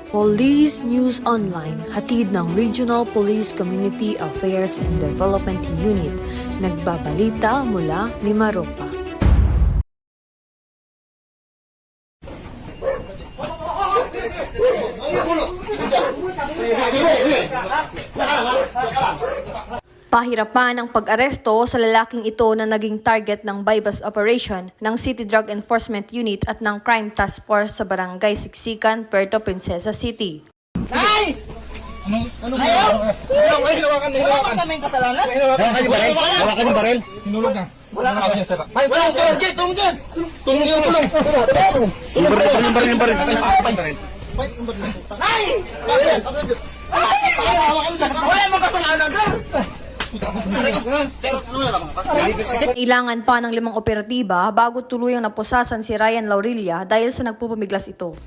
Police News Online, hatid ng Regional Police Community Affairs and Development Unit, nagbabalita mula Mimaropa. Pahirapan ang pag-aresto sa lalaking ito na naging target ng bypass operation ng City Drug Enforcement Unit at ng Crime Task Force sa Barangay Siksikan, Puerto Princesa City. Nay! Ano kaming kasalanan? Hawakan yung baril. Hinulog na. Wala na kanya, sir. Tulong dyan! Tulong dyan! Tulong niyo, tulong. Yung baril. Nay! Wala mong kasalanan, sir! Kailangan pa ng 5 operatiba bago tuluyang napusasan si Ryan Laurilla dahil sa nagpupumiglas ito.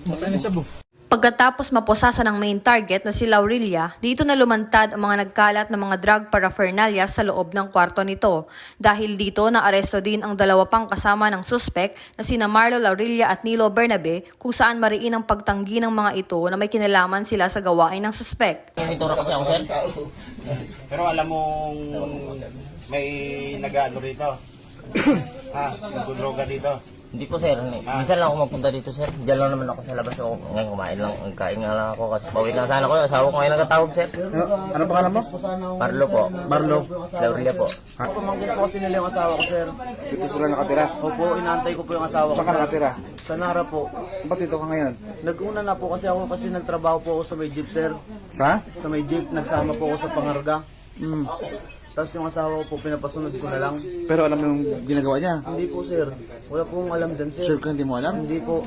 Matay na siya, bro. Pagkatapos mapusasan ng main target na si Laurilla, dito na lumantad ang mga nagkalat ng mga drug paraphernalia sa loob ng kwarto nito. Dahil dito naaresto din ang 2 pang kasama ng suspect na sina Marlo Laurilla at Nilo Bernabe, kung saan mariin ang pagtanggi ng mga ito na may kinalaman sila sa gawain ng suspect. Ito kasi ako, sir. Pero alam mong may nag-ano rito? Nagdudroga dito? Hindi po, sir. Minsan lang ako magpunta dito, sir. Diyan lang naman ako sa labas. Ngayon kumain lang. Kain nga lang ako kasi pauwi lang sana ako. Asawa ko ngayon nagkatawag, sir. Ano pangalan mo? Marlo po. Marlo. Laurilla po. Pamangkin po kasi nila yung asawa ko, sir. Dito sila nakatira. Opo, inaantay ko po yung asawa ko. Saan ka nakatira? Sa Nara po. Ba't dito ka ngayon? Nag-una na po kasi ako kasi nagtrabaho po ako sa may jeep, sir. Sa? Sa may jeep, nagsama po ako sa Pangarga. Tapos yung asawa ko po, pinapasunod ko na lang. Pero alam mo yung ginagawa niya? Hindi po, sir. Wala pong alam dyan, sir. Sure ka hindi mo alam? Hindi po.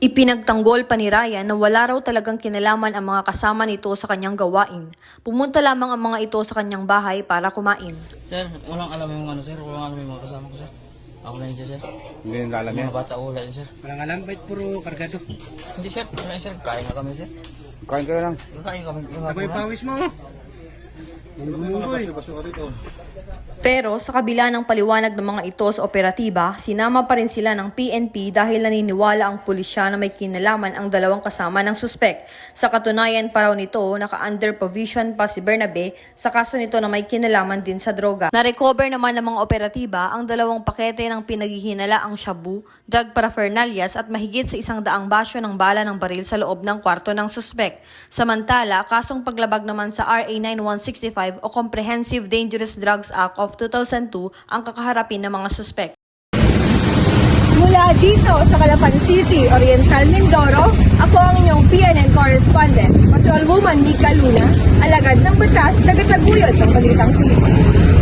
Ipinagtanggol pa ni Ryan na wala raw talagang kinalaman ang mga kasama nito sa kanyang gawain. Pumunta lamang ang mga ito sa kanyang bahay para kumain. Sir, walang alam yung ano, sir. Walang alam yung mga kasama ko, sir. Ako na yun dyan, sir. Hindi nila alam yan. Mga bata wala yun, sir. Walang alam, bait puro kargado. Hindi, sir. Wala, sir. Kain na kami, sir. Kain ka lang. Kain kami. Sabay pawis mo. Pero sa kabila ng paliwanag ng mga ito sa operatiba, sinama pa rin sila ng PNP dahil naniniwala ang pulisya na may kinalaman ang 2 kasama ng suspect. Sa katunayan pa raw nito, naka-under provision pa si Bernabe sa kaso nito na may kinalaman din sa droga. Na-recover naman ng mga operatiba ang 2 pakete ng pinaghihinala ang shabu, drug paraphernalias at mahigit sa 100 basyo ng bala ng baril sa loob ng kwarto ng suspect. Samantala, kasong paglabag naman sa RA 9165 o Comprehensive Dangerous Drugs Act of 2002 ang kakaharapin ng mga suspect. Mula dito sa Calapan City, Oriental Mindoro, ako ang inyong PNN correspondent, Patrolwoman Mika Luna, alagad ng batas, tagataguyod ng Balitang Pulis.